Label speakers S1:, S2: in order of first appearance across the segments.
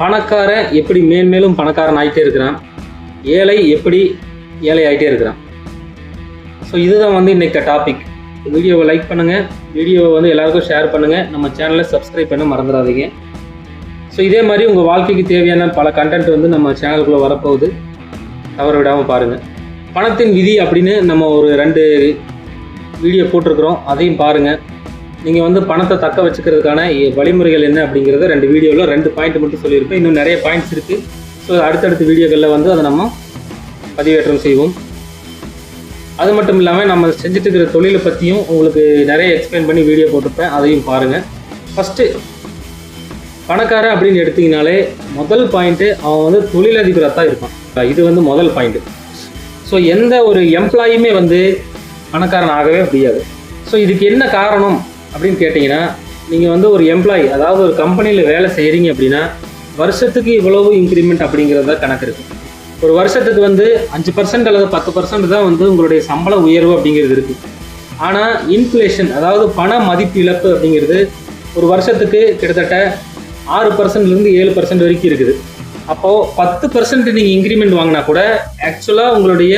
S1: பணக்காரன் எப்படி மேன்மேலும் பணக்காரன் ஆகிட்டே இருக்கிறான், ஏழை எப்படி ஏழை ஆகிட்டே இருக்கிறான். ஸோ இதுதான் வந்து இன்றைக்கி டாபிக். வீடியோவை லைக் பண்ணுங்கள், வீடியோவை வந்து எல்லாருக்கும் ஷேர் பண்ணுங்கள், நம்ம சேனலை சப்ஸ்கிரைப் பண்ண மறந்துடாதீங்க. ஸோ இதே மாதிரி உங்கள் வாழ்க்கைக்கு தேவையான பல கண்டென்ட் வந்து நம்ம சேனலுக்குள்ளே வரப்போகுது, தவற விடாமல் பாருங்கள். பணத்தின் விதி அப்படின்னு நம்ம ஒரு 2 வீடியோ போட்டிருக்கிறோம், அதையும் பாருங்கள். நீங்கள் வந்து பணத்தை தக்க வச்சுக்கிறதுக்கான வழிமுறைகள் என்ன அப்படிங்கிறத 2 வீடியோவில் 2 பாயிண்ட் மட்டும் சொல்லியிருப்பேன். இன்னும் நிறைய பாயிண்ட்ஸ் இருக்குது. ஸோ அடுத்தடுத்த வீடியோக்களில் வந்து அதை நம்ம பதிவேற்றம் செய்வோம். அது மட்டும் இல்லாமல் நம்ம செஞ்சுட்டு இருக்கிற தொழிலை பற்றியும் உங்களுக்கு நிறைய எக்ஸ்பிளைன் பண்ணி வீடியோ போட்டிருப்பேன், அதையும் பாருங்கள். ஃபஸ்ட்டு பணக்காரன் அப்படின்னு எடுத்திங்கனாலே முதல் பாயிண்ட்டு அவன் வந்து தொழிலதிபராக தான் இருப்பான். இது வந்து முதல் பாயிண்ட்டு. ஸோ எந்த ஒரு எம்ப்ளாயுமே வந்து பணக்காரன் ஆகவே முடியாது. ஸோ இதுக்கு என்ன காரணம் அப்படின்னு கேட்டிங்கன்னா, நீங்கள் வந்து ஒரு எம்ப்ளாயி, அதாவது ஒரு கம்பெனியில் வேலை செய்கிறீங்க அப்படின்னா வருஷத்துக்கு இவ்வளவு இன்க்ரிமெண்ட் அப்படிங்கிறத கணக்கு இருக்குது. ஒரு வருஷத்துக்கு வந்து 5% அல்லது 10% தான் வந்து உங்களுடைய சம்பள உயர்வு அப்படிங்கிறது இருக்குது. ஆனால் இன்ஃப்ளேஷன், அதாவது பண மதிப்பு இழப்பு அப்படிங்கிறது ஒரு வருஷத்துக்கு கிட்டத்தட்ட 6%லேருந்து 7% வரைக்கும் இருக்குது. அப்போது 10% நீங்கள் இன்க்ரிமெண்ட் வாங்கினா கூட ஆக்சுவலாக உங்களுடைய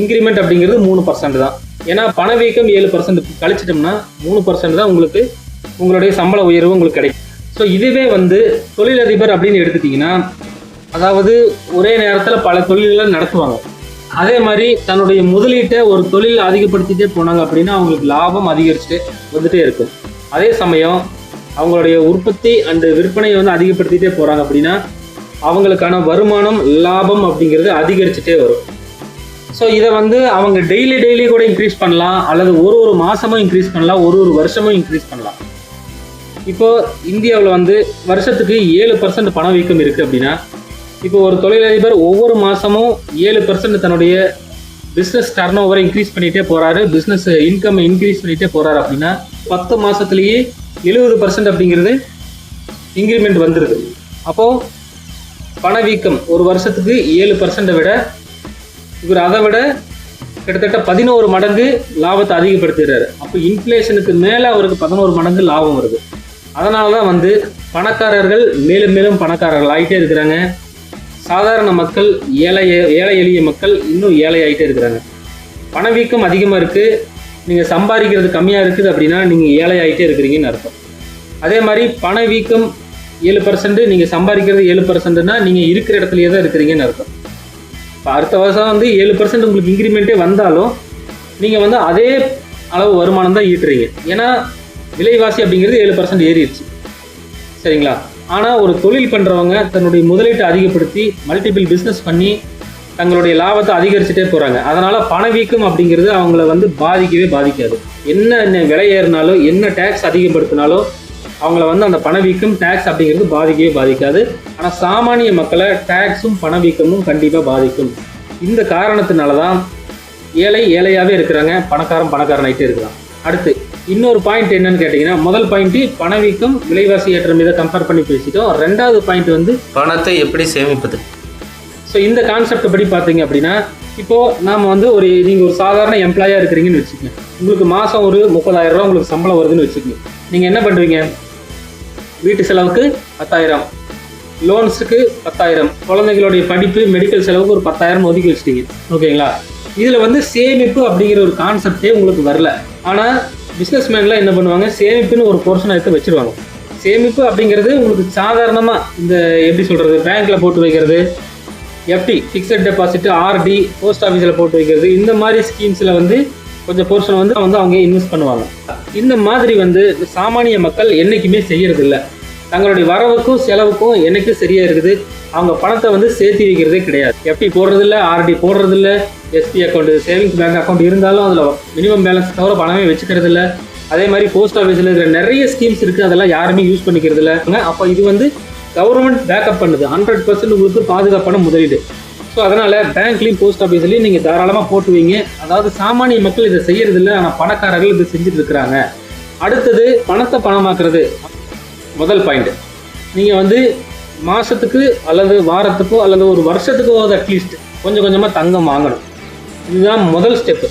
S1: இன்க்ரிமெண்ட் அப்படிங்கிறது 3% தான். ஏன்னா பணவீக்கம் 7% கழிச்சிட்டோம்னா 3% தான் உங்களுக்கு உங்களுடைய சம்பள உயர்வு உங்களுக்கு கிடைக்கும். ஸோ இதுவே வந்து தொழிலதிபர் அப்படின்னு எடுத்துட்டிங்கன்னா, அதாவது ஒரே நேரத்தில் பல தொழில்களை நடத்துவாங்க. அதே மாதிரி தன்னுடைய முதலீட்டை ஒரு தொழில் அதிகப்படுத்திகிட்டே போனாங்க அப்படின்னா அவங்களுக்கு லாபம் அதிகரிச்சுட்டு வந்துகிட்டே இருக்கும். அதே சமயம் அவங்களுடைய உற்பத்தி அண்டு விற்பனையை வந்து அதிகப்படுத்திகிட்டே போகிறாங்க அப்படின்னா அவங்களுக்கான வருமானம், லாபம் அப்படிங்கிறது அதிகரிச்சுட்டே வரும். ஸோ இதை வந்து அவங்க டெய்லி கூட இன்க்ரீஸ் பண்ணலாம், அல்லது ஒரு மாதமும் இன்க்ரீஸ் பண்ணலாம், ஒரு வருஷமும் இன்க்ரீஸ் பண்ணலாம். இப்போது இந்தியாவில் வந்து வருஷத்துக்கு 7% பணவீக்கம் இருக்குது அப்படின்னா, இப்போ ஒரு தொழிலதிபர் ஒவ்வொரு மாதமும் 7% தன்னுடைய பிஸ்னஸ் டர்ன் ஓவரை இன்க்ரீஸ் பண்ணிகிட்டே போகிறாரு, பிஸ்னஸ் இன்கம் இன்க்ரீஸ் பண்ணிகிட்டே போகிறாரு அப்படின்னா 10 மாதத்துலேயே 70% அப்படிங்கிறது இன்க்ரிமெண்ட் வந்துடுது. அப்போது பணவீக்கம் ஒரு வருஷத்துக்கு 7% விட இவர் அதை விட கிட்டத்தட்ட 11 மடங்கு லாபத்தை அதிகப்படுத்துகிறாரு. அப்போ இன்ஃப்ளேஷனுக்கு மேலே அவருக்கு 11 மடங்கு லாபம் வருது. அதனால தான் வந்து பணக்காரர்கள் மேலும் மேலும் பணக்காரர்கள் ஆகிட்டே இருக்கிறாங்க. சாதாரண மக்கள், ஏழை எளிய மக்கள் இன்னும் ஏழை ஆகிட்டே இருக்கிறாங்க. பணவீக்கம் அதிகமாக இருக்குது, நீங்கள் சம்பாதிக்கிறது கம்மியாக இருக்குது அப்படின்னா நீங்கள் ஏழை ஆகிட்டே இருக்கிறீங்கன்னு அர்த்தம். அதே மாதிரி பணவீக்கம் 7%, நீங்கள் சம்பாதிக்கிறது 7%னா நீங்கள் இருக்கிற இடத்துலையே தான் இருக்கிறீங்கன்னு அர்த்தம். இப்போ அடுத்த வருஷம் வந்து 7% உங்களுக்கு இன்க்ரிமெண்ட்டே வந்தாலும் நீங்கள் வந்து அதே அளவு வருமானம் தான் ஈட்டுறீங்க. ஏன்னா விலைவாசி அப்படிங்கிறது 7% ஏறிடுச்சு, சரிங்களா? ஆனால் ஒரு தொழில் பண்ணுறவங்க தன்னுடைய முதலீட்டை அதிகப்படுத்தி மல்டிபிள் பிஸ்னஸ் பண்ணி தங்களுடைய லாபத்தை அதிகரிச்சுட்டே போகிறாங்க. அதனால் பணவீக்கம் அப்படிங்கிறது அவங்கள வந்து பாதிக்கவே பாதிக்காது. என்ன விலை ஏறினாலும், என்ன டேக்ஸ் அதிகப்படுத்தினாலும் அவங்கள வந்து அந்த பணவீக்கம், டேக்ஸ் அப்படிங்கிறது பாதிக்கவே பாதிக்காது. ஆனால் சாமானிய மக்களை டேக்ஸும் பணவீக்கமும் கண்டிப்பாக பாதிக்கும். இந்த காரணத்தினால தான் ஏழையாகவே இருக்கிறாங்க, பணக்காரன் ஆகிட்டே இருக்கிறான். அடுத்து இன்னொரு பாயிண்ட் என்னன்னு கேட்டிங்கன்னா, முதல் பாயிண்ட்டு பணவீக்கம், விலைவாசி ஏற்றம் இதை கம்பேர் பண்ணி பேசிட்டோம். 2வது பாயிண்ட் வந்து பணத்தை எப்படி சேமிப்பது. ஸோ இந்த கான்செப்ட் படி பார்த்தீங்க அப்படின்னா, இப்போது நாம் வந்து நீங்கள் ஒரு சாதாரண எம்ப்ளாயாக இருக்கிறீங்கன்னு வச்சுக்கோங்க. உங்களுக்கு மாதம் ஒரு 30,000 ரூபா உங்களுக்கு சம்பளம் வருதுன்னு வச்சுக்கோங்க. நீங்கள் என்ன பண்ணுவீங்க? வீட்டு செலவுக்கு 10,000, லோன்ஸுக்கு 10,000, குழந்தைகளுடைய படிப்பு, மெடிக்கல் செலவுக்கு ஒரு 10,000 ஒதுக்கி வச்சுட்டீங்க, ஓகேங்களா? இதில் வந்து சேமிப்பு அப்படிங்கிற ஒரு கான்செப்டே உங்களுக்கு வரல. ஆனால் பிஸ்னஸ்மேன்லாம் என்ன பண்ணுவாங்க, சேமிப்புன்னு ஒரு போர்ஷனை எடுத்து வச்சுருவாங்க. சேமிப்பு அப்படிங்கிறது உங்களுக்கு சாதாரணமாக இந்த எப்படி சொல்கிறது, பேங்க்கில் போட்டு வைக்கிறது, FD, fixed deposit, RD, post ஆஃபீஸில் போட்டு வைக்கிறது, இந்த மாதிரி ஸ்கீம்ஸில் வந்து கொஞ்சம் போர்ஷன் வந்து அவங்க இன்வெஸ்ட் பண்ணுவாங்க. இந்த மாதிரி வந்து சாமானிய மக்கள் என்றைக்குமே செய்யறதில்ல. தங்களுடைய வரவுக்கும் செலவுக்கும் என்றைக்கும் சரியாக இருக்குது. அவங்க பணத்தை வந்து சேர்த்து வைக்கிறதே கிடையாது. எஃப்டி போடுறதில்ல, ஆர்டி போடுறதில்ல, SP account, savings bank account இருந்தாலும் அதில் மினிமம் பேலன்ஸ் தவிர பணமே வச்சுக்கிறது இல்லை. அதே மாதிரி போஸ்ட் ஆஃபீஸில் இருக்கிற நிறைய ஸ்கீம்ஸ் இருக்குது, அதெல்லாம் யாருமே யூஸ் பண்ணிக்கிறது இல்லை. அப்போ இது வந்து கவர்மெண்ட் பேக்கப் பண்ணுது, 100% உங்களுக்கு பாதுகாப்பான முதலீடு. ஸோ அதனால் பேங்க்லேயும் போஸ்ட் ஆஃபீஸ்லேயும் நீங்கள் தாராளமாக போட்டு வைங்க. அதாவது சாமானிய மக்கள் இதை செய்யறதில்லை, ஆனால் பணக்காரர்கள் இதை செஞ்சுட்டு இருக்கிறாங்க. அடுத்தது பணத்தை பணமாக்குறது. முதல் பாயிண்ட், நீங்கள் வந்து மாதத்துக்கு அல்லது வாரத்துக்கோ அல்லது ஒரு வருஷத்துக்கோ அட்லீஸ்ட் கொஞ்சம் கொஞ்சமாக தங்கம் வாங்கணும். இதுதான் முதல் ஸ்டெப்பு.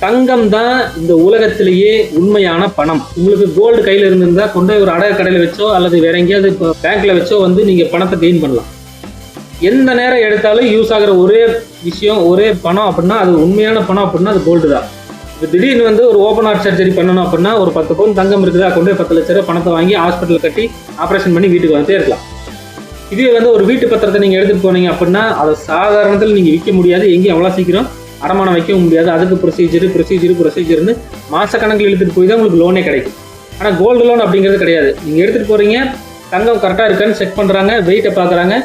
S1: தங்கம் தான் இந்த உலகத்திலேயே உண்மையான பணம். உங்களுக்கு கோல்டு கையில் இருந்திருந்தா கொண்டு ஒரு அடகு கடையில் வச்சோ அல்லது வேற எங்கேயாவது இப்போ பேங்க்ல வச்சோ வந்து நீங்க பணத்தை கெயின் பண்ணலாம். எந்த நேரம் எடுத்தாலும் யூஸ் ஆகிற ஒரே விஷயம், ஒரே பணம் அப்படின்னா அது உண்மையான பணம் அப்படின்னா அது கோல்டு தான். இப்போ திடீர்னு வந்து ஒரு ஓப்பன் ஹார்ட் சர்ஜரி பண்ணணும் அப்படின்னா ஒரு 10 பவுன் தங்கம் இருக்குதா, கொண்டு போய் 10 லட்ச ரூபாய் பணத்தை வாங்கி ஹாஸ்பிட்டல் கட்டி ஆப்ரேஷன் பண்ணி வீட்டுக்கு வந்துட்டே இருக்கலாம். இதுவே வந்து ஒரு வீட்டு பத்திரத்தை நீங்க எடுத்துட்டு போனீங்க அப்படின்னா அதை சாதாரணத்தில் நீங்க விற்க முடியாது, எங்கேயும் அவ்வளோ சீக்கிரம் அடமானம் வைக்கவும் முடியாது. அதுக்கு ப்ரொசீஜர்னு மாசக்கணக்கில் இழுத்துட்டு போய் தான் உங்களுக்கு லோனே கிடைக்கும். ஆனால் கோல்டு லோன் அப்படிங்கிறது கிடையாது. நீங்கள் எடுத்துகிட்டு போகிறீங்க, தங்கம் கரெக்டாக இருக்கான்னு செக் பண்ணுறாங்க, வெயிட்டை பார்க்குறாங்க,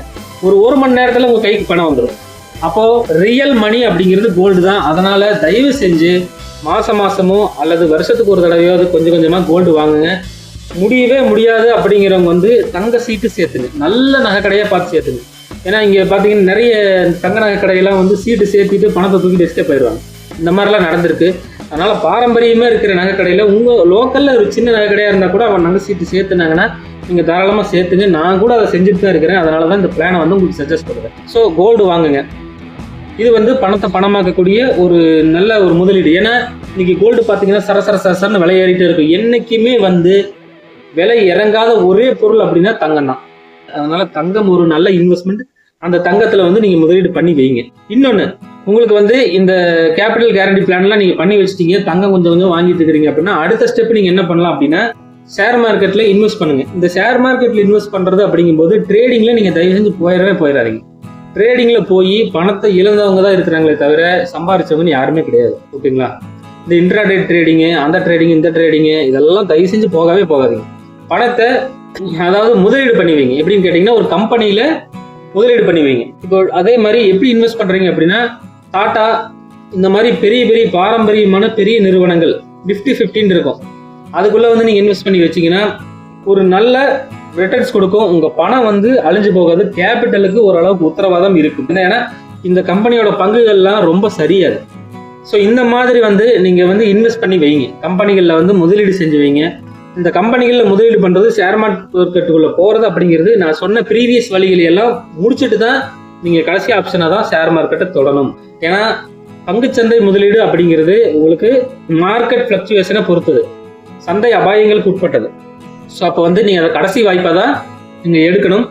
S1: ஒரு மணி நேரத்தில் உங்கள் கைக்கு பணம் வந்துடும். அப்போது ரியல் மணி அப்படிங்கிறது கோல்டு தான். அதனால் தயவு செஞ்சு மாதமோ அல்லது வருஷத்துக்கு ஒரு தடவையோ அது கொஞ்சம் கொஞ்சமாக கோல்டு வாங்குங்க. முடியவே முடியாது அப்படிங்கிறவங்க வந்து தங்க சீட்டு சேர்த்துங்க, நல்ல நகை கடையாக பார்த்து சேர்த்துங்க. ஏன்னா இங்கே பார்த்தீங்கன்னா நிறைய தங்க நகை கடையெல்லாம் வந்து சீட்டு சேர்த்துட்டு பணத்தை தூக்கிட்டு எஸ்டே போயிடுவாங்க. இந்த மாதிரிலாம் நடந்திருக்கு. அதனால் பாரம்பரியமாக இருக்கிற நகை கடையில் உங்கள் லோக்கலில் ஒரு சின்ன நகை கடையாக இருந்தால் கூட அவன் நகை சீட்டு சேர்த்துனாங்கன்னா நீங்கள் தாராளமாக சேர்த்துங்க. நான் கூட அதை செஞ்சுட்டு தான் இருக்கிறேன். அதனால தான் இந்த பிளானை வந்து உங்களுக்கு சஜஸ்ட் பண்ணுறேன். ஸோ கோல்டு வாங்குங்க. இது வந்து பணத்தை பணமாக்கக்கூடிய ஒரு நல்ல ஒரு முதலீடு. ஏன்னா இன்னைக்கு கோல்டு பார்த்தீங்கன்னா சரசரன்னு விலை ஏறிட்டே இருக்கும். என்றைக்குமே வந்து விலை இறங்காத ஒரே பொருள் அப்படின்னா தங்கம் தான். அதனால தங்கம் ஒரு நல்ல இன்வெஸ்ட்மெண்ட். அந்த தங்கத்தில் வந்து நீங்கள் முதலீடு பண்ணி வைங்க. இன்னொன்று, உங்களுக்கு வந்து இந்த கேபிட்டல் கேரண்டி பிளான்லாம் நீங்கள் பண்ணி வச்சிட்டீங்க, தங்கம் கொஞ்சம் வாங்கிட்டு இருக்கிறீங்க அப்படின்னா அடுத்த ஸ்டெப் நீங்கள் என்ன பண்ணலாம் அப்படின்னா ஷேர் மார்க்கெட்டில் இன்வெஸ்ட் பண்ணுங்க. இந்த ஷேர் மார்க்கெட்டில் இன்வெஸ்ட் பண்ணுறது அப்படிங்கும்போது ட்ரேடிங்கில் நீங்கள் தயவு செஞ்சு போயிடாதீங்க. ட்ரேடிங்கில் போய் பணத்தை இழந்தவங்க தான் இருக்கிறாங்களே தவிர சம்பாரிச்சவங்கன்னு யாருமே கிடையாது. ஓகேங்களா? இந்த இன்ட்ராடே ட்ரேடிங்கு, அந்த ட்ரேடிங், இந்த ட்ரேடிங்கு இதெல்லாம் தயவு செஞ்சு போகாதீங்க. பணத்தை அதாவது முதலீடு பண்ணி வைங்க. எப்படின்னு கேட்டிங்கன்னா ஒரு கம்பெனியில் முதலீடு பண்ணி வைங்க. இப்போ அதே மாதிரி எப்படி இன்வெஸ்ட் பண்ணுறீங்க அப்படின்னா டாடா இந்த மாதிரி பெரிய பாரம்பரியமான பெரிய நிறுவனங்கள் Nifty 50 இருக்கும். அதுக்குள்ளே வந்து நீங்கள் இன்வெஸ்ட் பண்ணி வச்சிங்கன்னா ஒரு நல்ல ரிட்டர்ன்ஸ் கொடுக்கும். உங்கள் பணம் வந்து அழிஞ்சு போகாது. கேபிட்டலுக்கு ஓரளவுக்கு உத்தரவாதம் இருக்கும். ஏன்னா இந்த கம்பெனியோட பங்குகள்லாம் ரொம்ப சரியாது. ஸோ இந்த மாதிரி வந்து நீங்கள் வந்து இன்வெஸ்ட் பண்ணி வைங்க. கம்பெனிகளில் வந்து முதலீடு செஞ்சு வைங்க. இந்த கம்பெனிகளில் முதலீடு பண்ணுறது ஷேர் மார்க்கெட்டுக்குள்ளே போகிறது அப்படிங்கிறது நான் சொன்ன ப்ரீவியஸ் வழிகளை எல்லாம் முடிச்சுட்டு தான் நீங்கள் கடைசி ஆப்ஷனாக தான் ஷேர் மார்க்கெட்டை தொடணும். ஏன்னா பங்குச்சந்தை முதலீடு அப்படிங்கிறது உங்களுக்கு மார்க்கெட் ஃப்ளக்சுவேஷனை பொறுத்தது, சந்தை அபாயங்களுக்கு உட்பட்டது. ஸோ அப்போ வந்து நீங்கள் அதை கடைசி வாய்ப்பாக தான் நீங்கள் எடுக்கணும்.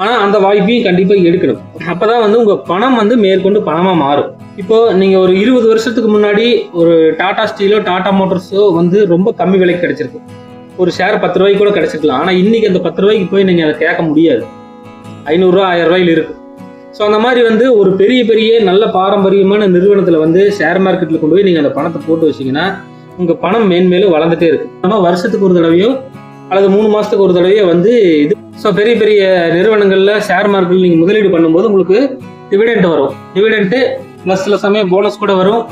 S1: ஆனால் அந்த வாய்ப்பையும் கண்டிப்பாக எடுக்கணும். அப்போ தான் வந்து உங்கள் பணம் வந்து மேற்கொண்டு பணமாக மாறும். இப்போது நீங்கள் ஒரு 20 வருஷத்துக்கு முன்னாடி ஒரு டாடா ஸ்டீலோ டாடா மோட்டர்ஸோ வந்து ரொம்ப கம்மி விலைக்கு கிடைச்சிருக்கு. ஒரு ஷேர் 10 ரூபாய்க்கு கூட கிடைச்சிருக்கலாம். ஆனால் இன்னைக்கு அந்த 10 ரூபாய்க்கு போய் நீங்கள் அதை கேட்க முடியாது. 500 ரூபா 1000 ரூபாயில் இருக்கு. ஸோ அந்த மாதிரி வந்து ஒரு பெரிய நல்ல பாரம்பரியமான நிறுவனத்தில் வந்து ஷேர் மார்க்கெட்டில் கொண்டு போய் நீங்கள் அந்த பணத்தை போட்டு வச்சிங்கன்னா உங்கள் பணம் மேன்மேலும் வளர்ந்துட்டே இருக்கு. நம்ம வருஷத்துக்கு ஒரு தடவையோ அல்லது 3 மாதத்துக்கு ஒரு தடவையோ வந்து இது. ஸோ பெரிய நிறுவனங்களில் ஷேர் மார்க்கெட்டில் நீங்கள் முதலீடு பண்ணும்போது உங்களுக்கு டிவிடெண்ட் வரும். டிவிடெண்ட்டு ப்ளஸ் சில சமயம் போனஸ் கூட வரும்.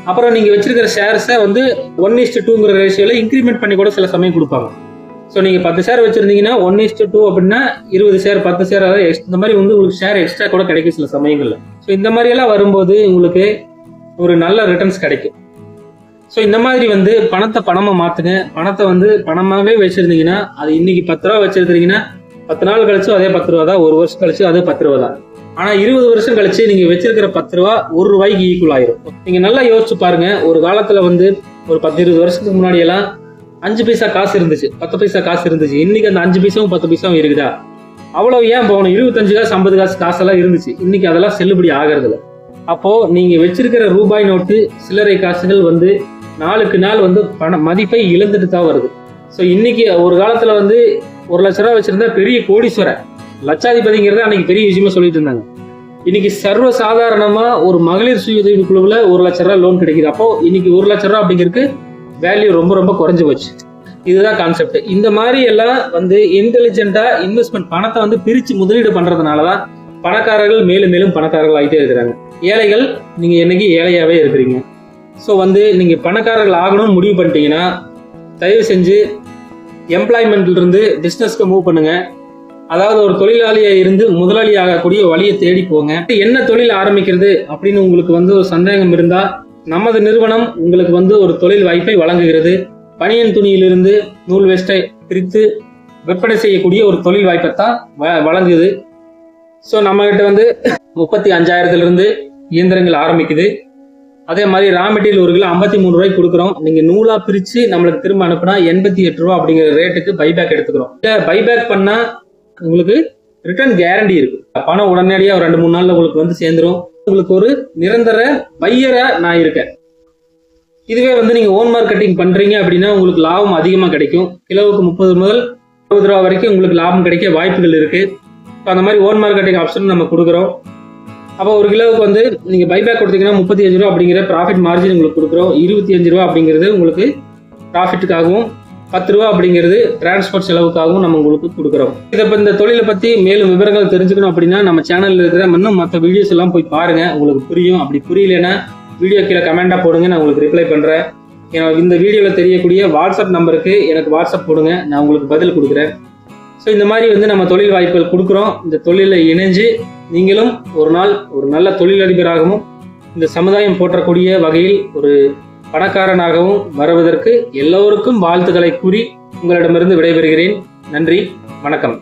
S1: அப்புறம் நீங்கள் வச்சிருக்கிற ஷேர்ஸை வந்து 1:2ங்கிற ரேஷியோவில் இன்க்ரிமெண்ட் பண்ணி கூட சில சமயம் கொடுப்பாங்க. ஸோ நீங்கள் 10 ஷேர் வச்சுருந்தீங்கன்னா 1:2 அப்படின்னா 20 ஷேர் 10 ஷேர் அதாவது இந்த மாதிரி வந்து உங்களுக்கு ஷேர் எக்ஸ்ட்ரா கூட கிடைக்கும் சில சமயங்களில். ஸோ இந்த மாதிரியெல்லாம் வரும்போது உங்களுக்கு ஒரு நல்ல ரிட்டர்ன்ஸ் கிடைக்கும். ஸோ இந்த மாதிரி வந்து பணத்தை பணமாக மாற்றுங்க. பணத்தை வந்து பணமாகவே வச்சுருந்தீங்கன்னா அது இன்னைக்கு 10 ரூபா வச்சுருந்தீங்கன்னா 10 நாள் கழிச்சும் அதே 10 ரூபா தான், ஒரு வருஷம் கழிச்சு அதே 10 ரூபா தான். ஆனால் 20 வருஷம் கழிச்சு நீங்கள் வச்சிருக்கிற 10 ரூபா 1 ரூபாய்க்கு ஈக்குவல் ஆயிரும். நீங்கள் நல்லா யோசிச்சு பாருங்க. ஒரு காலத்தில் வந்து ஒரு 10-20 வருஷத்துக்கு முன்னாடி எல்லாம் 5 பைசா காசு இருந்துச்சு, 10 பைசா காசு இருந்துச்சு. இன்னைக்கு அந்த 5 பைசாவும் 10 பைசாவும் இருக்குதா? அவ்வளவு ஏன் போகணும்? 25 காசு 50 காசெல்லாம் இருந்துச்சு. இன்னைக்கு அதெல்லாம் செல்லுபடி ஆகிறதுல. அப்போ நீங்க வச்சிருக்கிற ரூபாய் நோட்டு சில்லறை காசுகள் வந்து நாளுக்கு நாள் வந்து பண மதிப்பை இழந்துட்டு தான் வருது. ஸோ இன்னைக்கு ஒரு காலத்துல வந்து 1 லட்ச ரூபா வச்சிருந்தா பெரிய கோடீஸ்வரர், லட்சாதிபதிங்கிறத அன்னைக்கு பெரிய விஷயமா சொல்லிட்டு இருந்தாங்க. இன்னைக்கு சர்வ சாதாரணமா ஒரு மகளிர் சுய உதவி குழுவில் 1 லட்ச ரூபா லோன் கிடைக்குது. அப்போ இன்னைக்கு 1 லட்ச ரூபா அப்படிங்கிறதுக்கு வேல்யூ ரொம்ப குறைஞ்சு போச்சு. இதுதான் கான்செப்ட். இந்த மாதிரி எல்லாம் வந்து இன்டெலிஜென்ட்டா இன்வெஸ்ட்மெண்ட் பணத்தை வந்து பிரிச்சு முதலீடு பண்றதுனாலதான் பணக்காரர்கள் மேலும் பணக்காரர்கள் ஆகிட்டே இருக்கிறாங்க. ஏழைகள் நீங்க என்னைக்கு ஏழையாவே இருக்கிறீங்க. ஸோ வந்து நீங்க பணக்காரர்கள் ஆகணும்னு முடிவு பண்ணிட்டீங்கன்னா தயவு செஞ்சு எம்ப்ளாய்மெண்ட்ல இருந்து பிசினஸ்க்கு மூவ் பண்ணுங்க. அதாவது ஒரு தொழிலாளியா இருந்து முதலாளி ஆகக்கூடிய வழியை தேடி போங்க. என்ன தொழில் ஆரம்பிக்கிறது அப்படின்னு உங்களுக்கு வந்து ஒரு சந்தேகம் இருந்தா நமது நிறுவனம் உங்களுக்கு வந்து ஒரு தொழில் வாய்ப்பை வழங்குகிறது. பனியன் துணியிலிருந்து நூல் வேஸ்ட்டை பிரித்து விற்பனை செய்யக்கூடிய ஒரு தொழில் வாய்ப்பை தான் வழங்குது. ஸோ நம்ம கிட்ட வந்து 35,000 இருந்து இயந்திரங்கள் ஆரம்பிக்குது. அதே மாதிரி ரா மெட்டீரியல் 1 கிலோ 53 ரூபாய்க்கு கொடுக்குறோம். நீங்க நூலா பிரிச்சு நம்மளுக்கு திரும்ப அனுப்புனா 88 ரூபா அப்படிங்கிற ரேட்டுக்கு பைபேக் எடுத்துக்கிறோம். பைபேக் பண்ணா உங்களுக்கு ரிட்டர்ன் கேரண்டி இருக்கு. பணம் உடனடியாக ஒரு 2-3 நாள்ல உங்களுக்கு வந்து சேர்ந்துரும். உங்களுக்கு ஒரு நிரந்தர பையரா நான் இருக்கேன். இதுவே வந்து நீங்க ஓன் மார்க்கெட்டிங் பண்றீங்க அப்படின்னா உங்களுக்கு லாபம் அதிகமா கிடைக்கும். கிலோவுக்கு 30 முதல் 60 ரூபா வரைக்கும் உங்களுக்கு லாபம் கிடைக்க வாய்ப்புகள் இருக்கு. அந்த மாதிரி ஓன் மார்க்கெட்டிங் ஆப்ஷன் நம்ம கொடுக்குறோம். அப்போ 1 கிலோவுக்கு வந்து நீங்கள் பைபேக் கொடுத்தீங்கன்னா 35 ரூபா அப்படிங்கிற ப்ராஃபிட் மார்ஜின் உங்களுக்கு கொடுக்குறோம். 25 ரூபா அப்படிங்கிறது உங்களுக்கு ப்ராஃபிட்டுக்காகவும் 10 ரூபா அப்படிங்கிறது டிரான்ஸ்போர்ட் செலவுக்காகவும் நம்ம உங்களுக்கு கொடுக்குறோம். இந்த தொழிலை பற்றி மேலும் விவரங்கள் தெரிஞ்சுக்கணும் அப்படின்னா நம்ம சேனலில் இருக்கிற இன்னும் மற்ற வீடியோஸ் எல்லாம் போய் பாருங்கள், உங்களுக்கு புரியும். அப்படி புரியலைன்னா வீடியோ கீழே கமெண்டாக போடுங்க, நான் உங்களுக்கு ரிப்ளை பண்ணுறேன். இந்த வீடியோவில் தெரியக்கூடிய வாட்ஸ்அப் நம்பருக்கு எனக்கு வாட்ஸ்அப் போடுங்க, நான் உங்களுக்கு பதில் கொடுக்குறேன். ஸோ இந்த மாதிரி வந்து நம்ம தொழில் வாய்ப்புகள் கொடுக்குறோம். இந்த தொழிலில் இணைஞ்சு நீங்களும் ஒரு நாள் ஒரு நல்ல தொழிலதிபராகவும் இந்த சமுதாயம் போற்றக்கூடிய வகையில் ஒரு பணக்காரனாகவும் வருவதற்கு எல்லோருக்கும் வாழ்த்துக்களை கூறி உங்களிடமிருந்து விடைபெறுகிறேன். நன்றி, வணக்கம்.